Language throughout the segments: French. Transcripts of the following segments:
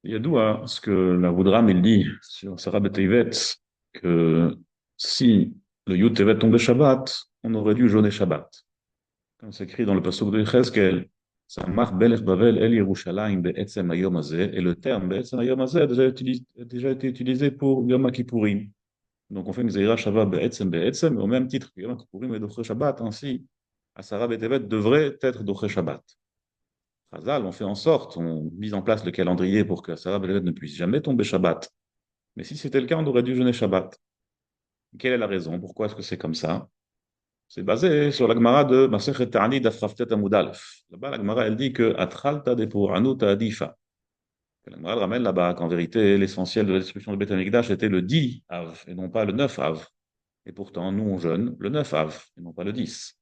Il y a d'où à ce que la Voudram, il dit sur Sarah Tevet que si le Yud Tevet tombait Shabbat, on aurait dû jeûner Shabbat. Comme c'est écrit dans le passage de Yechezkel, Samach Belech Bavel El Yerushalayim Be'etzem Hayom Hazeh, et le terme Be'etzem Hayom Hazeh a déjà été utilisé pour Yom Kippourim. Donc on fait une Zéira Shabbat Be'etzem, au même titre que Yom Kippourim et Doché Shabbat, ainsi, à Sarah Tevet devrait être Doché Shabbat. Chazal, on fait en sorte, on mise en place le calendrier pour que Sarah ne puisse jamais tomber Shabbat. Mais si c'était le cas, on aurait dû jeûner Shabbat. Quelle est la raison? Pourquoi est-ce que c'est comme ça? C'est basé sur la Gemara de Masechet Ta'anit Afraftet Amud Aleph. Là-bas, la Gemara, elle dit que Atchalta de Puranuta Adifa. La Gemara elle ramène là-bas qu'en vérité, l'essentiel de la destruction de Beth Amikdash était le 10 Av et non pas le 9 Av. Et pourtant, nous, on jeûne le 9 Av et non pas le 10.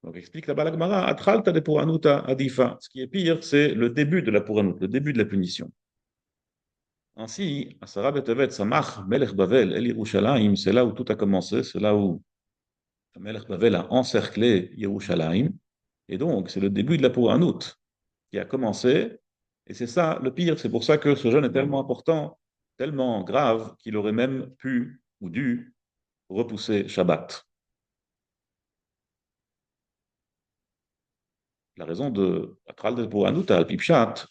Donc, explique là-bas la Gemara, Atchalta de Puranuta Adifa. Ce qui est pire, c'est le début de la Puranut, le début de la punition. Ainsi, Asara Betevet Samach Melech Bavel El Yerushalayim, c'est là où tout a commencé, c'est là où Melech Bavel a encerclé Yerushalayim, et donc c'est le début de la Puranut qui a commencé, et c'est ça le pire, c'est pour ça que ce jeûne est tellement important, tellement grave, qu'il aurait même pu ou dû repousser Shabbat. La raison de Atral de Puranut à Pipshat,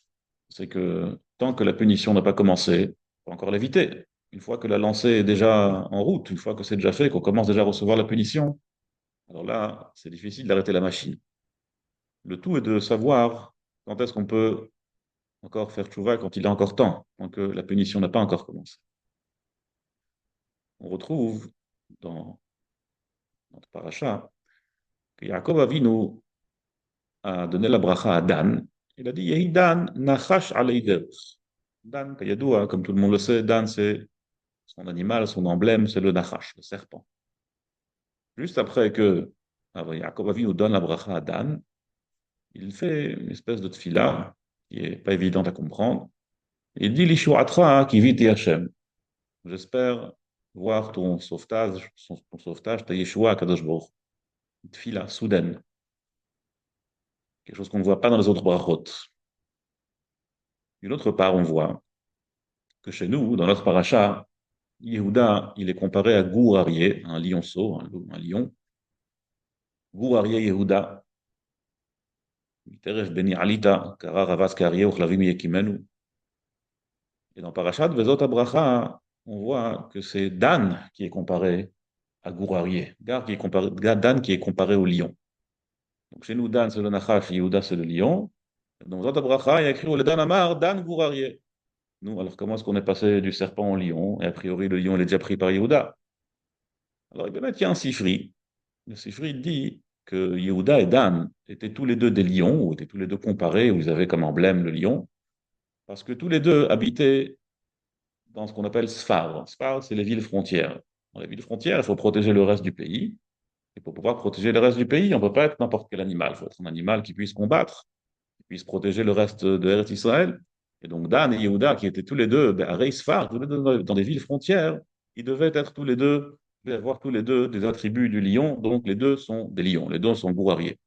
c'est que tant que la punition n'a pas commencé, on peut encore l'éviter. Une fois que la lancée est déjà en route, une fois que c'est déjà fait, qu'on commence déjà à recevoir la punition, alors là, c'est difficile d'arrêter la machine. Le tout est de savoir quand est-ce qu'on peut encore faire tchouva quand il est encore temps, tant que la punition n'a pas encore commencé. On retrouve dans notre paracha que Yaakov Avinu a donné la bracha à Dan. Il a dit Yehi Dan nachash aleider. Dan, Kayadoua, comme tout le monde le sait, Dan, c'est son animal, son emblème, c'est le nachash, le serpent. Juste après que Yaakov Avinu donne la bracha à Dan, il fait une espèce de tfila qui n'est pas évidente à comprendre. Il dit Lishuatra qui vit Hachem. J'espère voir ton sauvetage, ta Yeshua Kadosh Baruch. Une tfila soudaine, quelque chose qu'on ne voit pas dans les autres brachot. D'une autre part, on voit que chez nous, dans notre paracha, Yehuda, il est comparé à Gour Aryeh, un lionceau, un lion. Gour Aryeh Yehuda, Teref Beni Alita, Kara Ravas Karyeh, Uchlavim Yekimenu. Et dans Parashat Vezot Abracha, on voit que c'est Dan qui est comparé à Gourarié. Dan qui est comparé au lion. Donc chez nous, Dan c'est le Nachash, Yehuda c'est le lion. Dans Vezot Abracha, il y a écrit le Dan Amar, Dan Gourarié. Nous, alors comment est-ce qu'on est passé du serpent au lion? Et a priori, le lion il est déjà pris par Yehuda. Alors il y a un Sifri. Le Sifri dit que Yehuda et Dan étaient tous les deux des lions, ou étaient tous les deux comparés, où ils avaient comme emblème le lion, parce que tous les deux habitaient dans ce qu'on appelle Sfar. Sfar, c'est les villes frontières. Dans les villes frontières, il faut protéger le reste du pays. Et pour pouvoir protéger le reste du pays, on ne peut pas être n'importe quel animal. Il faut être un animal qui puisse combattre, qui puisse protéger le reste de Eretz Israël. Et donc Dan et Yehuda, qui étaient tous les deux à Reisfar, tous les deux dans des villes frontières, ils devaient être tous les deux, devaient avoir tous les deux des attributs du lion. Donc les deux sont des lions, les deux sont gourariés.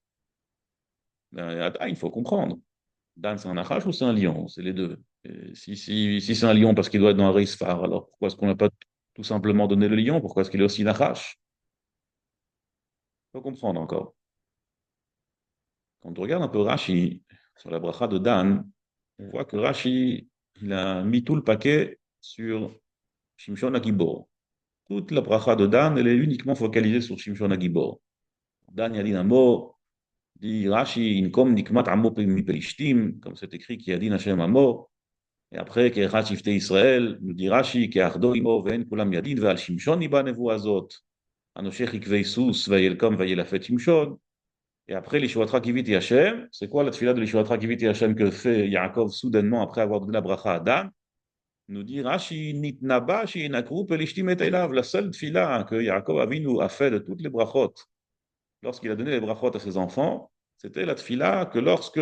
Il faut comprendre. Dan, c'est un Nachash ou c'est un lion? C'est les deux. Et si c'est un lion parce qu'il doit être dans un Reisfar, alors pourquoi est-ce qu'on n'a pas tout simplement donné le lion? Pourquoi est-ce qu'il est aussi Nachash? Il faut comprendre encore. Quand on regarde un peu Rashi sur la bracha de Dan, on voit que Rashi, il a mis tout le paquet sur Shimshon Agibor. Toute la bracha de Dan, elle est uniquement focalisée sur Shimshon Agibor. Dan, il a dit un mot, dit Rashi, Inkom Nikmat Amo Pelishtim, comme c'est écrit, qui a dit Hashem Amo. Et après, Ke'echat Shiftei Israël, nous dit Rashi, Ke'ardo Imo Ve'en Kulam Yadin Ve'al Shimshon Iba Nevu Azot, Anoshech Ikvei Sus Ve'yelkom Ve'yelafet Shimshon. Et après, l'Ishuatra Kiviti Hashem, c'est quoi la tefila de l'Ishuatra Kiviti Hashem que fait Yaakov soudainement après avoir donné la bracha à Adam? Nous dit Rashi, Nitnaba, Shinakru, Pelishtim et Elav, la seule tefila que Yaakov Avinu a fait de toutes les brachot, lorsqu'il a donné les brachot à ses enfants, c'était la tefila que lorsque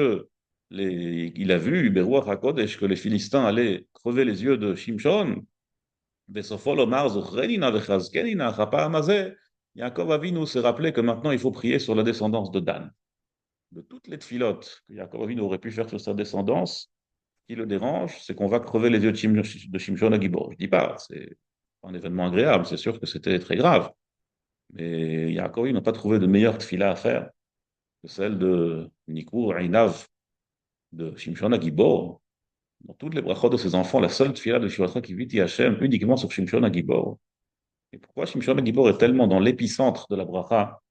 il a vu, Beruach HaKodesh, que les Philistins allaient crever les yeux de Shimshon, Besofol Omar Zochrenina Vechazkenina, Chapa'am Hazeh, Yaakov Avinu s'est rappelé que maintenant il faut prier sur la descendance de Dan. De toutes les tfilotes que Yaakov Avinu aurait pu faire sur sa descendance, qui le dérange, c'est qu'on va crever les yeux de Shimshon Agibor. Je ne dis pas, c'est pas un événement agréable, c'est sûr que c'était très grave. Mais Yaakov, il n'a pas trouvé de meilleure tfila à faire que celle de Nikur Einav de Shimshon Agibor. Dans toutes les brachot de ses enfants, la seule tfila de Shivatra qui vit Hachem uniquement sur Shimshon Agibor. Et pourquoi Shimshon Agibor est tellement dans l'épicentre de la bracha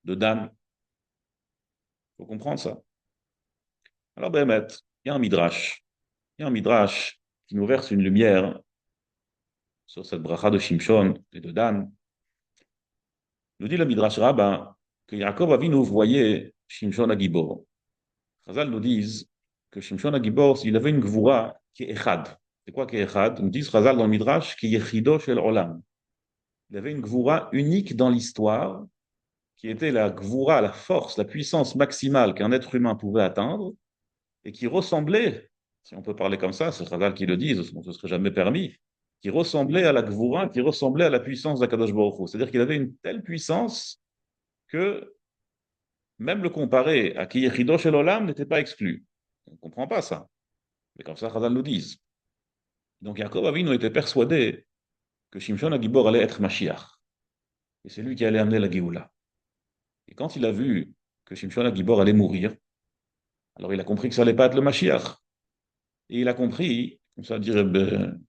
de Dan? Il faut comprendre ça. Alors, Béhémet, il y a un midrash. Il y a un midrash qui nous verse une lumière sur cette bracha de Shimshon et de Dan. Nous dit le midrash rabbin que Yaakov Avinu voyait Shimshon Agibor. Chazal nous disent que Shimshon Agibor, il avait une gvura qui est echad. C'est quoi qui est echad? Nous disent Chazal dans le midrash qui est yechido shel olam. Il avait une gvura unique dans l'histoire, qui était la gvura, la force, la puissance maximale qu'un être humain pouvait atteindre, et qui ressemblait, si on peut parler comme ça, c'est Chazal qui le dit, on ne se serait jamais permis, qui ressemblait à la gvura, qui ressemblait à la puissance d'Akadosh Baruch Hu. C'est-à-dire qu'il avait une telle puissance que même le comparer à Kiyechido Shel Olam n'était pas exclu. On ne comprend pas ça. Mais comme ça, Chazal nous disent. Donc Yaakov Avinu était persuadé que Shimshon Agibor allait être Mashiach. Et c'est lui qui allait amener la Géoula. Et quand il a vu que Shimshon Agibor allait mourir, alors il a compris que ça n'allait pas être le Mashiach. Et il a compris, comme ça dirait le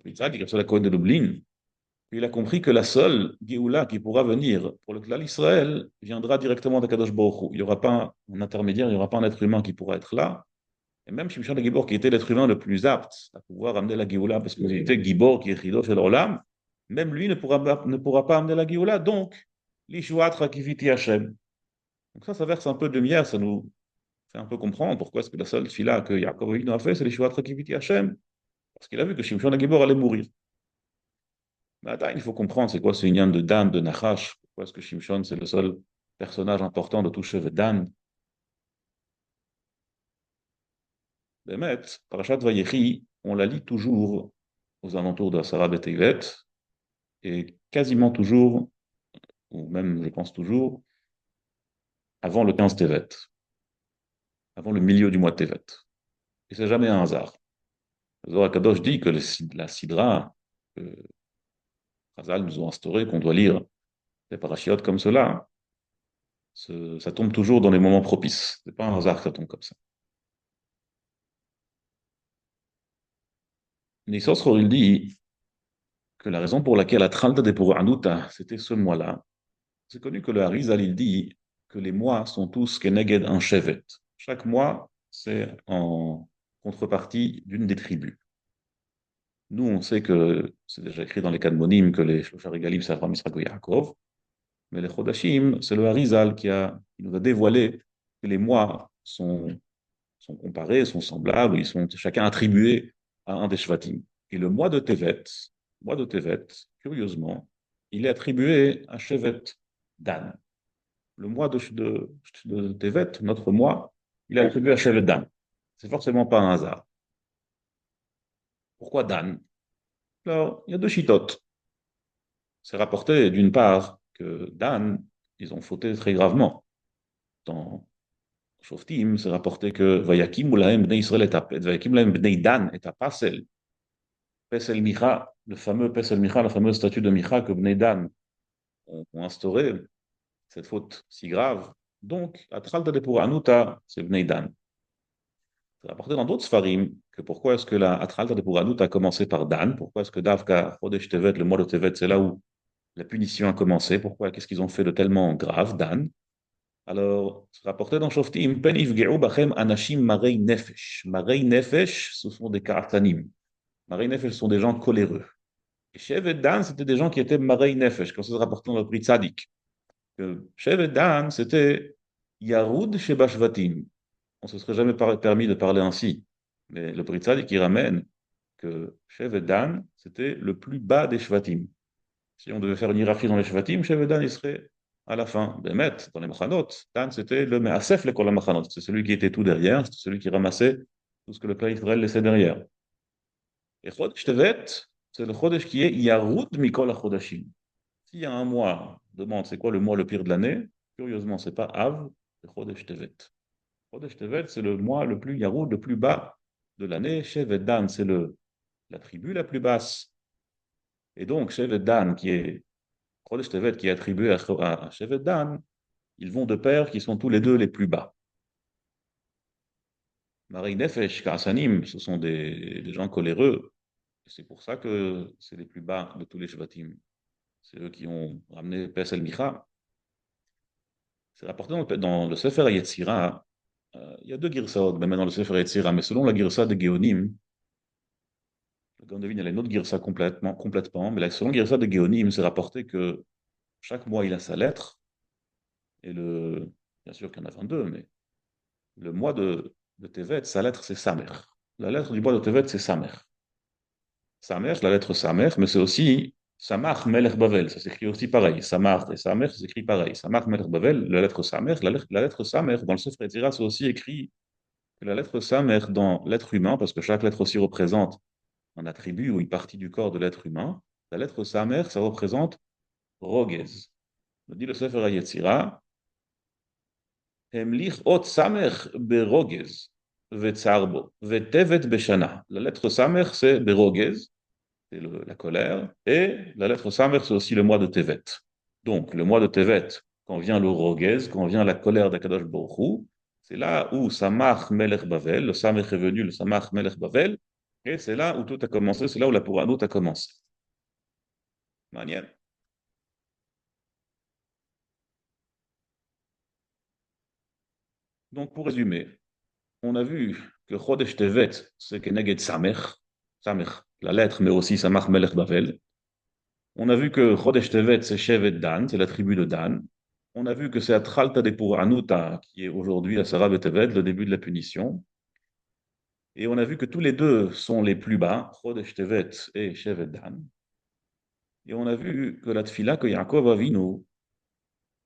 Tzaddik, comme ça la Kohen de Lublin, il a compris que la seule Géoula qui pourra venir pour le clan Israël viendra directement d'Akadosh Baruch Hu. Il n'y aura pas un intermédiaire, il n'y aura pas un être humain qui pourra être là. Et même Shimshon Agibor, qui était l'être humain le plus apte à pouvoir amener la Géoula, parce qu'il était Gibor, qui est Chido Shel Olam, même lui ne pourra pas amener la Géoula. Donc, l'Ishuat Rakiviti Hashem. Donc ça verse un peu de lumière, ça nous fait un peu comprendre pourquoi est-ce que la seule fila que Yaakov Avinu a fait, c'est l'Ishuat Rakiviti Hashem. Parce qu'il a vu que Shimshon Agibor allait mourir. Mais attends, il faut comprendre c'est quoi ce union de Dan, de Nachash. Pourquoi est-ce que Shimshon, c'est le seul personnage important de tout cheveu Dan? Bémet, Parashat Vayechi, on la lit toujours aux alentours de Sarah Betevet, et quasiment toujours, ou même je pense toujours, avant le 15 Tevet, avant le milieu du mois de Tevet. Et c'est jamais un hasard. Le Zohar Kadosh dit que la Sidra, que Chazal nous ont instauré, qu'on doit lire des parachiotes comme cela, ça tombe toujours dans les moments propices. C'est pas un hasard que ça tombe comme ça. Nissos il dit que la raison pour laquelle la Tralta de Anuta, c'était ce mois-là, c'est connu que le Harizal, il dit que les mois sont tous keneged un shevet. Chaque mois, c'est en contrepartie d'une des tribus. Nous, on sait que c'est déjà écrit dans les Kadmonim que les Shloshar Regalim, c'est Avraham, Yitzhak et Yaakov, mais les Chodashim, c'est le Harizal qui nous a dévoilé que les mois sont comparés, sont semblables, ils sont chacun attribués à un des Shvatim. Et le mois de Tevet, curieusement, il est attribué à Shevet Dan. Le mois de Tevet, notre mois, il est attribué à Shevet Dan. C'est forcément pas un hasard. Pourquoi Dan? Alors, il y a deux chitotes. C'est rapporté d'une part que Dan, ils ont fauté très gravement. Dans Shoftim, c'est rapporté que Vayakim Ulahem Bnei Israël et Vayakim Ulahem Bnei Dan et Pasel, Pesel Micha, le fameux Pesel Micha, la fameuse statue de Micha que Bnei Dan ont instauré, cette faute si grave. Donc, Atralta de pour Anuta, c'est Bnei Dan. C'est rapporté dans d'autres Sfarim que pourquoi est-ce que la Atralta de pour Anuta a commencé par Dan, pourquoi est-ce que Davka, Chodesh Tevet, le mois de Tevet, c'est là où la punition a commencé, pourquoi, qu'est-ce qu'ils ont fait de tellement grave, Dan? Alors, c'est rapporté dans Shoftim, Pen Ifge'u Bachem Anashim Marei Nefesh. Marei Nefesh, ce sont des Kartanim. Marei Nefesh, ce sont des gens coléreux. Et Shev et Dan, c'était des gens qui étaient Marei Nefesh, comme c'est rapporté dans le prix Tzadik. Shev et Dan, c'était Yaroud Shebashvatim. On ne se serait jamais permis de parler ainsi. Mais le prix Tzadik, il ramène que Shev et Dan, c'était le plus bas des Shvatim. Si on devait faire une hiérarchie dans les Shvatim, Shev et Dan, il serait à la fin. Bemet, dans les Machanot, Dan, c'était le Me'asef, les Kol Machanot. C'est celui qui était tout derrière, c'est celui qui ramassait tout ce que le clan Israël laissait derrière. Et Chodesh Tevet, c'est le Chodesh qui est Yaroud Mikol HaChodashim. S'il y a un mois, on demande c'est quoi le mois le pire de l'année, curieusement, c'est pas Av, c'est Chodesh Tevet. Chodesh Tevet, c'est le mois le plus Yaroud, le plus bas de l'année. Shevet Dan, c'est la tribu la plus basse. Et donc, Shevet Dan, qui est Chodesh Tevet, qui est attribué à Shevet Dan, ils vont de pair, qui sont tous les deux les plus bas. Marei Nefesh, Kaasanim, ce sont des gens coléreux. C'est pour ça que c'est les plus bas de tous les Shvatim. C'est eux qui ont ramené Pes El Micha. C'est rapporté dans le Sefer Yetzira. Il y a deux Girsaot, même dans le Sefer Yetzira, mais selon la Girsa de Géonim, le Gaon de Vilna, il y a une autre Girsa complètement, mais selon la Girsa de Géonim, c'est rapporté que chaque mois il a sa lettre, et bien sûr qu'il y en a 22, mais le mois de Tevet, sa lettre c'est Samer. La lettre du mois de Tevet c'est Samer. Samer, la lettre Samer, mais c'est aussi Samach Melech Bavel, ça s'écrit aussi pareil. Samach et Samer, ça s'écrit pareil. Samach Melech Bavel, la lettre Samer, la lettre Samer, dans le Sefer Yetzira, c'est aussi écrit que la lettre Samer dans l'être humain, parce que chaque lettre aussi représente un attribut ou une partie du corps de l'être humain, la lettre Samer, ça représente Rogez. Me dit le Sefer Yetzira, Hemlich ot Samer berogez, vetzarbo, vetevet beshana. La lettre Samer, c'est berogez, c'est la colère, et la lettre Samer, c'est aussi le mois de Tevet. Donc, le mois de Tevet, quand vient le Rogez, quand vient la colère d'Akadosh Baruch Hu, c'est là où Samach Melech Bavel, le Samer est venu, le Samach Melech Bavel, et c'est là où tout a commencé, c'est là où la Pouranout a commencé. Manière. Donc, pour résumer, on a vu que Chodesh Tevet, c'est Keneged Samer, Samer, la lettre, mais aussi Samach Melech Bavel. On a vu que Chodesh Tevet, c'est Shevet Dan, c'est la tribu de Dan. On a vu que c'est Atralta de Puranuta, qui est aujourd'hui la Sarah Betevet, le début de la punition. Et on a vu que tous les deux sont les plus bas, Chodesh Tevet et Shevet Dan. Et on a vu que la tfila que Yaakov Avinu,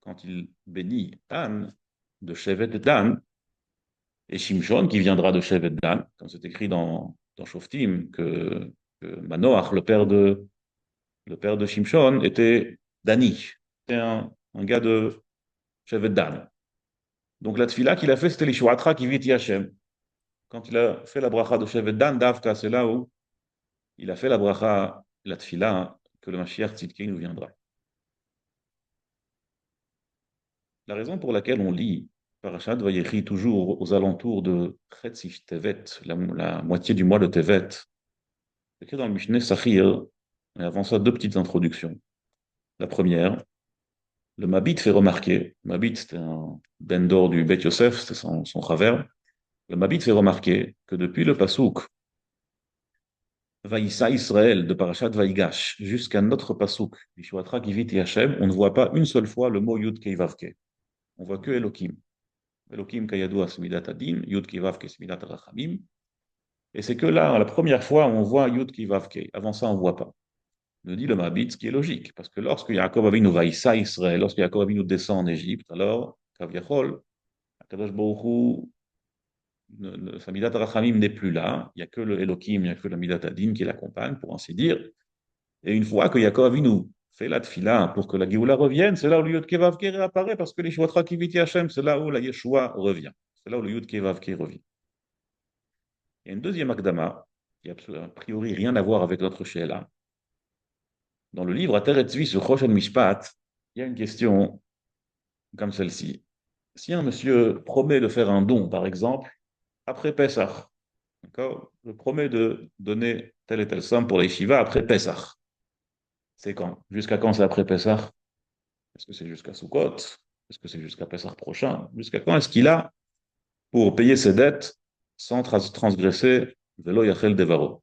quand il bénit Dan, de Shevet Dan, et Shimshon, qui viendra de Shevet Dan, comme c'est écrit dans Shoftim, que Manoach, le père de Shimshon, était Dani. C'était un gars de Shevet Dan. Donc la tfila qu'il a fait, c'était l'Ishuatra qui vit Yashem. Quand il a fait la bracha de Shevet Dan, Davka, c'est là où il a fait la bracha, la tfila, que le Mashiach Tzidkei nous viendra. La raison pour laquelle on lit Parashat Vayechi toujours aux alentours de Chetzish Tevet, la moitié du mois de Tevet, c'est écrit dans le Mishneh Sachir, et avant ça, deux petites introductions. La première, le Mabit fait remarquer, Mabit c'était un ben d'or du Bet Yosef, c'était son chaver, le Mabit fait remarquer que depuis le Pasouk Vaïssa Israël de Parashat Vaïgash jusqu'à notre Pasouk, Vishuatra Kivit Hashem, on ne voit pas une seule fois le mot Yud Kei Vavke. On voit que Elohim. Elohim Kayadua Semidat Adin, Yud Kei Vavke Semidat Rachamim. Et c'est que là, la première fois, on voit Yud Kei Vavke. Avant ça, on ne voit pas. Me dit le Mabit, ce qui est logique. Parce que lorsque Yaakov Avinu Vaïssa Israël, lorsque Yaakov Avinu descend en Égypte, alors, Kaviachol, Akadosh Baruch Hu, sa Midat Rachamim n'est plus là. Il n'y a que le Elohim, il n'y a que la Midat Adin qui l'accompagne, pour ainsi dire. Et une fois que Yaakov Avinu fait la tfila pour que la Géoula revienne, c'est là où le Yud Kevav Ke réapparaît parce que les Shwatra Kiviti Hashem, c'est là où la Yeshua revient. C'est là où le Yud Kevav Ke revient. Il y a une deuxième Akdama qui n'a a priori rien à voir avec notre Sheela. Dans le livre Ateret Tzvi sur Choshen Mishpat, il y a une question comme celle-ci. Si un monsieur promet de faire un don, par exemple, après Pessah, d'accord, je promets de donner telle et telle somme pour les Shiva après Pessah. C'est quand? Jusqu'à quand c'est après Pessah? Est-ce que c'est jusqu'à Sukkot? Est-ce que c'est jusqu'à Pessah prochain? Jusqu'à quand est-ce qu'il a pour payer ses dettes sans transgresser Velo Yachel Devaro?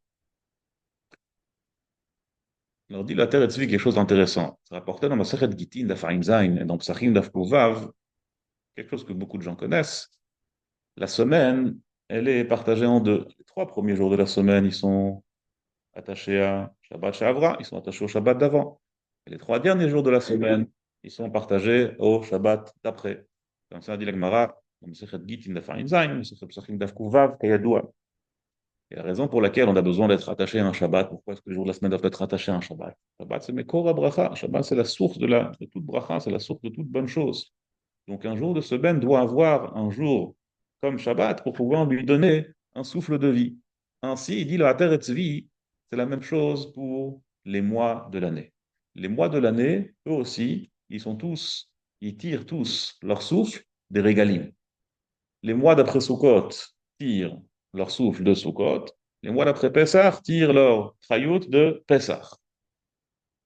Alors dit la terre est quelque chose d'intéressant. C'est rapporté dans Masechet Gitin d'Afarim Zain et dans Psachim d'Afkouvav, quelque chose que beaucoup de gens connaissent. La semaine, elle est partagée en deux. Les trois premiers jours de la semaine, ils sont attachés à Shabbat Shavra, ils sont attachés au Shabbat d'avant. Et les trois derniers jours de la semaine, ils sont partagés au Shabbat d'après. Comme ça dit la Gemara, dans Masechet Gitin d'Afarim Zain, Masechet Psachim d'Afkouvav, Kayadoua. Et la raison pour laquelle on a besoin d'être attaché à un Shabbat, pourquoi est-ce que les jours de la semaine doivent être attachés à un Shabbat? Shabbat, c'est Mekora Bracha. Shabbat, c'est la source de toute bracha, c'est la source de toute bonne chose. Donc un jour de semaine doit avoir un jour comme Shabbat pour pouvoir lui donner un souffle de vie. Ainsi, il dit le Hater et Tzvi, c'est la même chose pour les mois de l'année. Les mois de l'année, eux aussi, ils tirent tous leur souffle des régalim. Les mois d'après Sukkot tirent leur souffle de Sukkot. Les mois d'après Pessah tirent leur trayout de Pessah.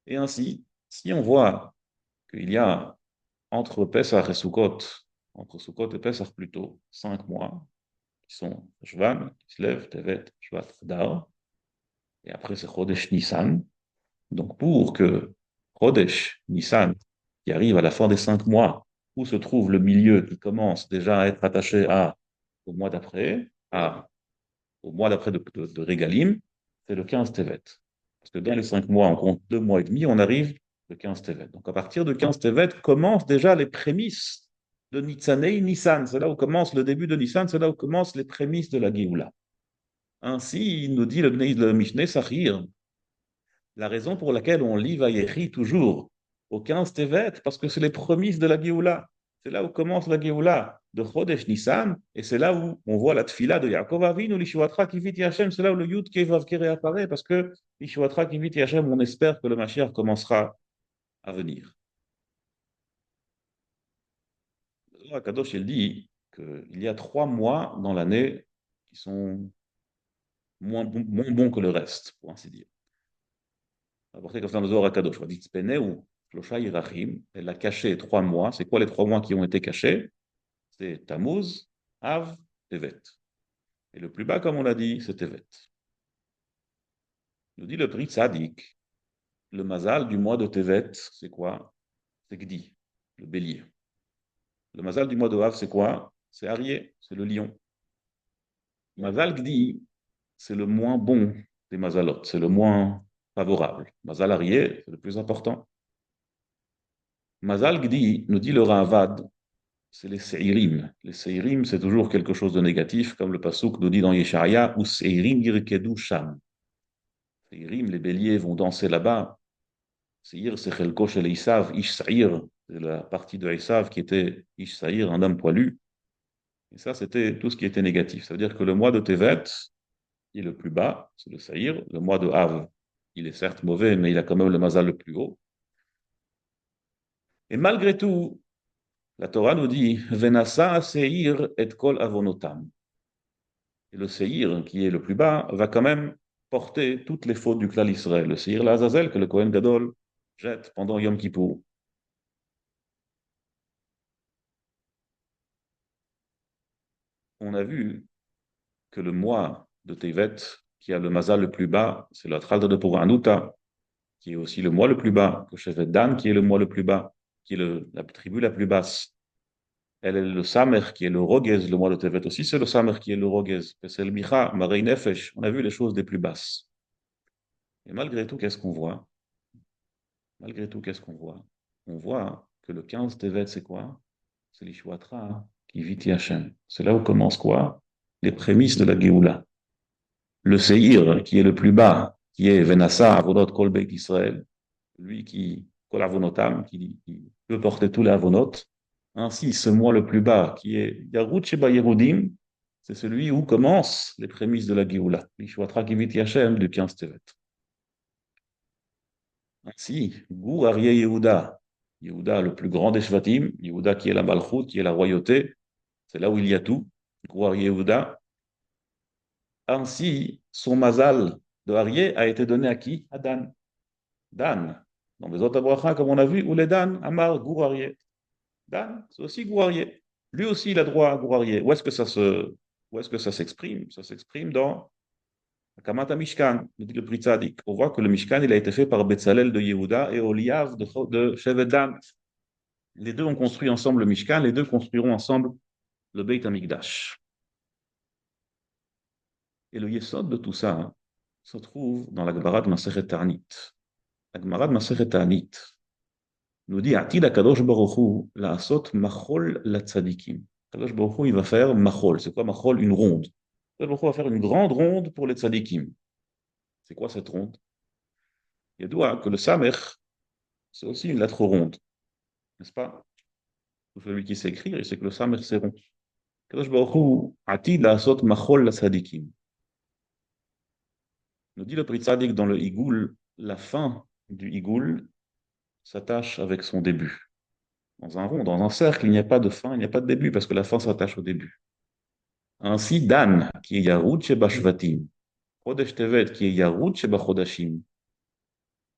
Et ainsi, si on voit qu'il y a entre Pessah et Sukkot, entre Sukkot et Pessah plutôt, 5 mois, qui sont Shvan, Kislev, Tevet, Shvat, Adar, et après c'est Chodesh Nissan. Donc pour que Chodesh Nissan, qui arrive à la fin des 5 mois, où se trouve le milieu qui commence déjà à être attaché au mois d'après, au mois d'après de Régalim, c'est le 15 Tevet. Parce que dans les 5 mois, on compte 2 mois et demi, on arrive le 15 Tevet. Donc à partir de 15 Tevet commencent déjà les prémices de Nitzanei Nissan. C'est là où commence le début de Nissan, c'est là où commencent les prémices de la Géoula. Ainsi, il nous dit le Mishneh Sahir, la raison pour laquelle on lit Vayechi toujours au 15 Tevet, parce que c'est les prémices de la Géoula. C'est là où commence la Géoula de Chodesh Nissan, et c'est là où on voit la tfila de Yaakov Avinu, l'Ishuatra Kiviti Hashem, c'est là où le Yud Kevav Kere apparaît, parce que l'Ishuatra Kiviti Hashem, on espère que le Mashiach commencera à venir. Le Kadosh, il dit qu'il y a 3 mois dans l'année qui sont moins bons que le reste, pour ainsi dire. Rapporté comme ça dans le Zohar HaKadosh. On dit Tzpene ou Shlosha Yirachim. Elle a caché 3 mois. C'est quoi les 3 mois qui ont été cachés? C'est Tammuz, Av, Tevet. Et le plus bas, comme on l'a dit, c'est Tevet. Nous dit le prix Tzadik. Le mazal du mois de Tevet, c'est quoi? C'est Gdi, le bélier. Le mazal du mois de Av, c'est quoi? C'est Arié, c'est le lion. Mazal Gdi, c'est le moins bon des mazalot, c'est le moins favorable. Mazal Arié, c'est le plus important. Mazal Gdi, nous dit le Ravad, c'est les Seirim. Les Seirim, c'est toujours quelque chose de négatif, comme le Passouk nous dit dans Yesharia, ou Seirim Yirkedu Sham. Seirim, les béliers vont danser là-bas. Seir, c'est Chelko shel Isav, Ish Saïr, c'est la partie de Isav qui était Ish Saïr, un homme poilu. Et ça, c'était tout ce qui était négatif. Ça veut dire que le mois de Tevet, il est le plus bas, c'est le Saïr. Le mois de Av, il est certes mauvais, mais il a quand même le Mazal le plus haut. Et malgré tout, la Torah nous dit, Venasa Seir et kol avonotam. Et le Seir, qui est le plus bas, va quand même porter toutes les fautes du clan Israël. Le Seir l'Azazel que le Kohen Gadol jette pendant Yom Kippour. On a vu que le mois de Tevet, qui a le Mazal le plus bas, c'est la Tralda de Puranuta, qui est aussi le mois le plus bas, que Shevet Dan, qui est le mois le plus bas, qui est la tribu la plus basse. Elle est le Samer, qui est le Rogez, le mois de Tevet aussi, c'est le Samer qui est le Rogez. C'est le Micha, Marei Nefesh. On a vu les choses les plus basses. Et malgré tout, qu'est-ce qu'on voit? Malgré tout, qu'est-ce qu'on voit? On voit que le 15 Tevet, c'est quoi? C'est l'Ishwatra qui vit Hachem. C'est là où commence quoi? Les prémices de la Géoula. Le Seir, qui est le plus bas, qui est Venassa, Avodot Kol Beit Israël, lui qui, Kol Avonotam, qui peut porter tous les Avonot. Ainsi, ce mois le plus bas, qui est Yarut Sheba Yehudim, c'est celui où commencent les prémices de la Géoula. L'Ishwatra qui vit Hachem du 15 Tevet. Ainsi, Gour Aryeh Yehuda, Yehuda le plus grand des Shvatim, Yehuda qui est la Malchut, qui est la royauté, c'est là où il y a tout, Gour Aryeh Yehuda. Ainsi, son mazal de Aryeh a été donné à qui? À Dan. Dan, dans les autres bracha, comme on a vu, ou les Dan, Amar, Gour Aryeh. Dan, c'est aussi Gour Aryeh. Lui aussi, il a droit à Gour Aryeh. Où est-ce que ça s'exprime? Ça s'exprime dans Kamata Mishkan, nous dit le Pri Tzadik. On voit que le Mishkan, il a été fait par Betzalel de Yehuda et Oliav de Shevet Dan. Les deux ont construit ensemble le Mishkan, les deux construiront ensemble le Beit HaMikdash. Et le Yesod de tout ça se trouve dans la Gemara de Masechet Ta'anit. La Gemara de Masechet Ta'anit nous dit Atid HaKadosh Baruch Hu la'asot machol la tzadikim. Kadosh Baruch Hu, il va faire machol. C'est quoi machol? Une ronde. Kadosh Baruch Hu va faire une grande ronde pour les tzadikim. C'est quoi cette ronde? Il doit que le Samer, c'est aussi une lettre ronde, n'est-ce pas? Pour celui qui sait écrire, il sait que le Samer, c'est rond. Kadosh Baruch Hu, Atid la'asot machol la tzadikim. Nous dit le Pri Tzadik dans le Igoul, la fin du Igoul s'attache avec son début. Dans un rond, dans un cercle, il n'y a pas de fin, il n'y a pas de début, parce que la fin s'attache au début. Ainsi, Dan, qui est Yarud Sheba Shvatim, Chodesh Tevet, qui est Yarud Sheba Chodashim,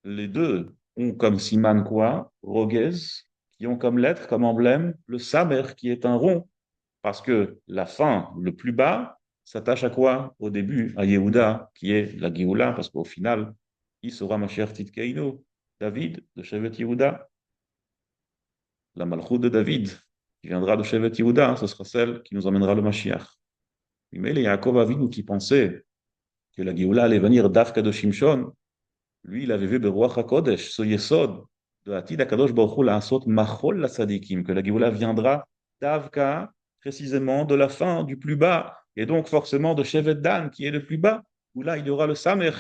les deux ont comme siman quoi? Rogez, qui ont comme lettre, comme emblème, le Samer, qui est un rond, parce que la fin, le plus bas, s'attache à quoi? Au début, à Yehuda, qui est la Géoula, parce qu'au final, il sera Mashiach Tzidkeinu, David, de Shevet Yehuda, la Malchut de David, qui viendra de Shevet Yehuda, ce sera celle qui nous emmènera le Mashiach. Mais les Yaakov Avinu qui pensait que la Géoula allait venir d'Afka de Shimshon, lui, il avait vu de Ruach HaKodesh, ce Yesod, de Atid HaKadosh Baruch Hu La'asot Machol la Sadikim, que la Géoula viendra d'Avka, précisément de la fin, du plus bas, et donc forcément de Shevet Dan, qui est le plus bas, où là, il y aura le Samer,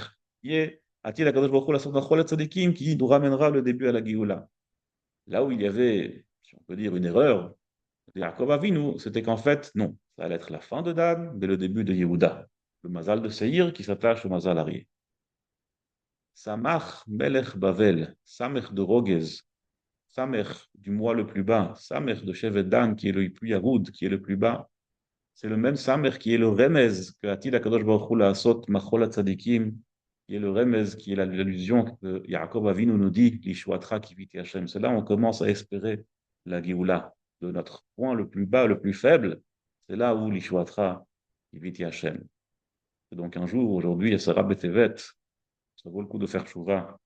qui est Atid HaKadosh Baruch Hu La'asot Machol la Sadikim, qui nous ramènera le début à la Géoula. Là où il y avait, si on peut dire, une erreur de Yaakov Avinu, c'était qu'en fait, non, ça allait être la fin de Dan, mais le début de Yehuda, le Mazal de Seir qui s'attache au Mazal Arié. Samach Melech Bavel, Samech de Rogez, Samech du mois le plus bas, Samech de Shevet Dan qui est le plus Yaroud, qui est le plus bas, c'est le même Samech qui est le Remez que Atid HaKadosh Baruch Hu La'asot Machol HaTzadikim, qui est le Remez, qui est l'allusion que Yaakov Avinu nous dit, L'Ishwatra Kiviti Hashem. C'est là on commence à espérer la Géoula, de notre point le plus bas, le plus faible, c'est là où l'Ishwatra Kiviti Hashem. Et donc un jour, aujourd'hui, il y a Sarah Betevet, ça vaut le coup de faire chouva,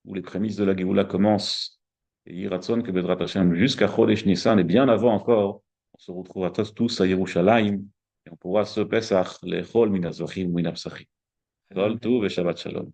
où les prémices de la Géoula commencent. Et Yiratson que Bedrat Hashem, jusqu'à Chodesh Nissan, et bien avant encore, on se retrouvera tous à Yerushalayim, et on pourra se Pesach, les Chol Minazachim, Minapsachim. Kol Tov et Shabbat Shalom.